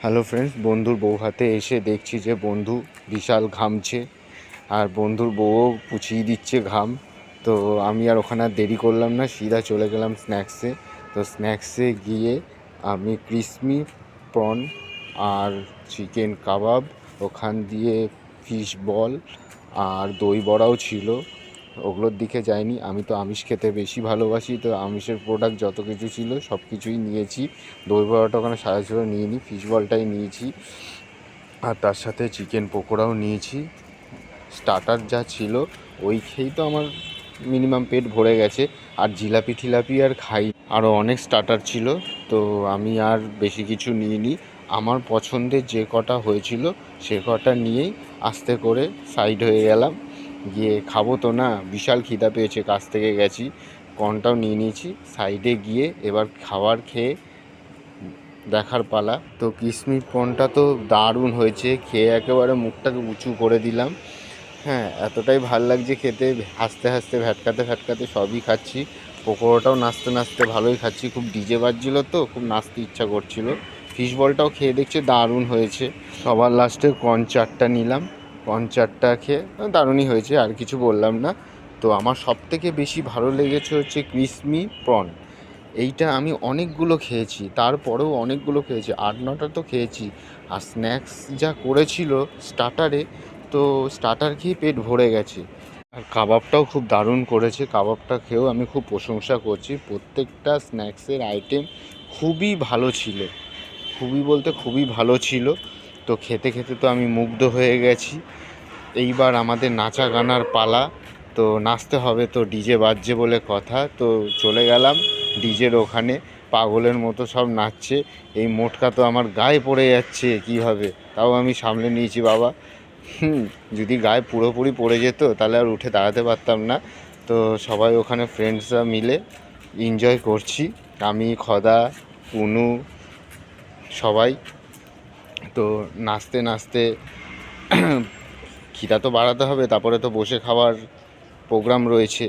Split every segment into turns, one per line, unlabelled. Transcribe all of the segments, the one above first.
Hello friends, বন্ধুর বউ হাতে এসে দেখছি যে বন্ধু বিশাল ঘামছে আর বন্ধুর বউও পুছিয়ে দিচ্ছে ঘাম। তো আমি আর ওখানে আর দেরি করলাম না, সিধা চলে গেলাম স্ন্যাক্সে। তো স্ন্যাক্সে গিয়ে আমি ক্রিসপি প্রন আর চিকেন কাবাব, ওখান দিয়ে ফিশ বল আর দই বড়াও ছিল। ওগুলোর দিকে যাইনি, আমি তো আমিষ খেতে বেশি ভালোবাসি, তো আমিষের প্রোডাক্ট যত কিছু ছিল সব কিছুই নিয়েছি। দই বড়াটা ওখানে সারা ছিল নিইনি, ফিশ বলটাই নিয়েছি আর তার সাথে চিকেন পকোড়াও নিয়েছি। স্টার্টার যা ছিল ওই খেয়েই তো আমার মিনিমাম পেট ভরে গেছে। আর জিলাপি ঠিলাপি আর খাই, আরও অনেক স্টার্টার ছিল, তো আমি আর বেশি কিছু নিইনি। আমার পছন্দের যে কটা হয়েছিল সে কটা নিয়েই আস্তে করে সাইড হয়ে গেলাম। গিয়ে খাবো তো না, বিশাল খিদা পেয়েছে, কাছ থেকে গেছি, কর্নটাও নিয়ে নিয়েছি। সাইডে গিয়ে এবার খাবার খেয়ে দেখার পালা। তো কিশমিশ প্রনটা তো দারুণ হয়েছে, খেয়ে একেবারে মুখটাকে উঁচু করে দিলাম। হ্যাঁ, এতটাই ভাল লাগছে খেতে, হাসতে হাসতে ভ্যাটকাতে ভ্যাটকাতে সবই খাচ্ছি। পকোড়াটাও নাচতে নাচতে ভালোই খাচ্ছি, খুব ডিজে বাজছিল তো খুব নাচতে ইচ্ছা করছিল। ফিশ বলটাও খেয়ে দেখছে দারুণ হয়েছে। সবার লাস্টে কর্ন চাটটা নিলাম, কর্ন চাটটা খেয়ে দারুণই হয়েছে, আর কিছু বললাম না। তো আমার সবথেকে বেশি ভালো লেগেছে হচ্ছে ক্রিসপি প্রন। এইটা আমি অনেকগুলো খেয়েছি, তারপরেও অনেকগুলো খেয়েছি, 8-9টা তো খেয়েছি। আর স্ন্যাক্স যা করেছিল স্টার্টারে, তো স্টার্টার খেয়ে পেট ভরে গেছে। আর কাবাবটাও খুব দারুণ করেছে, কাবাবটা খেয়েও আমি খুব প্রশংসা করছি। প্রত্যেকটা স্ন্যাক্সের আইটেম খুবই ভালো ছিল, খুবই বলতে খুবই ভালো ছিল। তো খেতে খেতে তো আমি মুগ্ধ হয়ে গেছি। এইবার আমাদের নাচা গানার পালা, তো নাচতে হবে, তো ডিজে বাজছে বলে কথা। তো চলে গেলাম ডিজের ওখানে, পাগলের মতো সব নাচছে। এই মোটকা তো আমার গায়ে পড়ে যাচ্ছে কীভাবে, তাও আমি সামলে নিয়েছি বাবা। যদি গায়ে পুরোপুরি পড়ে যেত তাহলে আর উঠে দাঁড়াতে পারতাম না। তো সবাই ওখানে ফ্রেন্ডসরা মিলে এনজয় করছি, আমি, খদা, পুনু, সবাই। তো নাচতে নাচতে খিদা তো বাড়াতে হবে, তারপরে তো বসে খাওয়ার প্রোগ্রাম রয়েছে।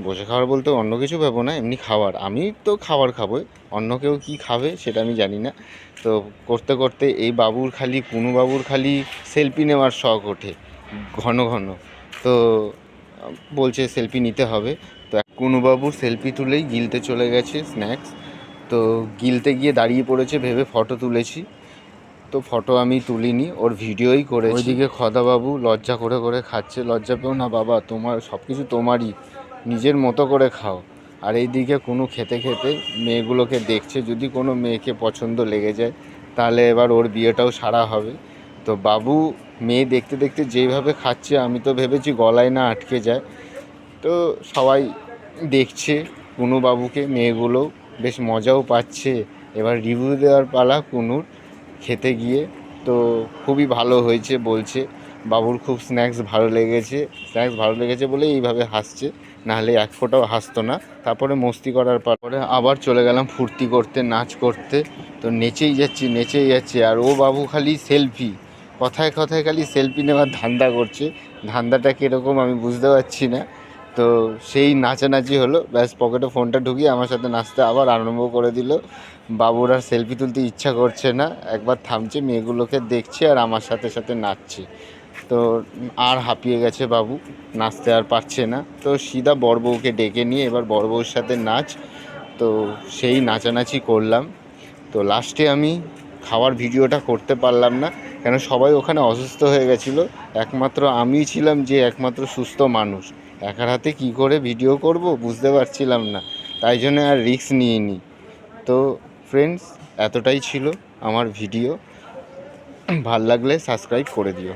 বসে খাওয়ার বলতে অন্য কিছু ভেবো না, এমনি খাবার, আমি তো খাবার খাবোই, অন্য কেউ কী খাবে সেটা আমি জানি না। তো করতে করতে এই বাবুর খালি, কুনু বাবুর খালি সেলফি নেওয়ার শখ ওঠে ঘন ঘন। তো বলছে সেলফি নিতে হবে, তো কুনু বাবুর সেলফি তুলেই গিলতে চলে গেছে স্ন্যাক্স। তো গিলতে গিয়ে দাঁড়িয়ে পড়েছে ভেবে ফটো তুলেছি, তো ফটো আমি তুলিনি, ওর ভিডিওই করে। ওইদিকে খদাবাবু লজ্জা করে করে খাচ্ছে, লজ্জা পেও না বাবা, তোমার সব কিছু তোমারই, নিজের মতো করে খাও। আর এইদিকে কোনো খেতে খেতে মেয়েগুলোকে দেখছে, যদি কোনো মেয়েকে পছন্দ লেগে যায় তাহলে এবার ওর বিয়েটাও সারা হবে। তো বাবু মেয়ে দেখতে দেখতে যেইভাবে খাচ্ছে আমি তো ভেবেছি গলায় না আটকে যায়। তো সবাই দেখছে কুনু বাবুকে, মেয়েগুলো বেশ মজাও পাচ্ছে। এবার রিভিউ দেওয়ার পালা কুনুর খেতে গিয়ে। তো খুবই ভালো হয়েছে বলছে, বাবুর খুব স্ন্যাক্স ভালো লেগেছে, স্ন্যাক্স ভালো লেগেছে বলে এইভাবে হাসছে, নাহলে এক ফোঁটাও হাসতো না। তারপরে মস্তি করার পরে আবার চলে গেলাম ফুর্তি করতে, নাচ করতে। তো নেচেই যাচ্ছি, আর ও বাবু খালি সেলফি, কথায় কথায় খালি সেলফি নেওয়ার ধান্দা করছে। ধান্দাটা কীরকম আমি বুঝতে পারছি না। তো সেই নাচানাচি হলো, ব্যাস পকেটে ফোনটা ঢুকিয়ে আমার সাথে নাচতে আবার আরম্ভ করে দিল। বাবুর আর সেলফি তুলতে ইচ্ছা করছে না, একবার থামছে, মেয়েগুলোকে দেখছে আর আমার সাথে সাথে নাচছে। তো আর হাঁপিয়ে গেছে বাবু, নাচতে আর পারছে না। তো সিধা বড় বউকে ডেকে নিয়ে এবার বড় বউর সাথে নাচ। তো সেই নাচানাচি করলাম। তো লাস্টে আমি খাওয়ার ভিডিওটা করতে পারলাম না, কেন সবাই ওখানে অসুস্থ হয়ে গেছিলো, একমাত্র আমিই ছিলাম যে একমাত্র সুস্থ মানুষ। একার হাতে কী করে ভিডিও করব বুঝতে পারছিলাম না, তাই জন্য আর রিস্ক নিইনি। তো ফ্রেন্ডস, এতটাই ছিল আমার ভিডিও, ভাল লাগলে সাবস্ক্রাইব করে দিও।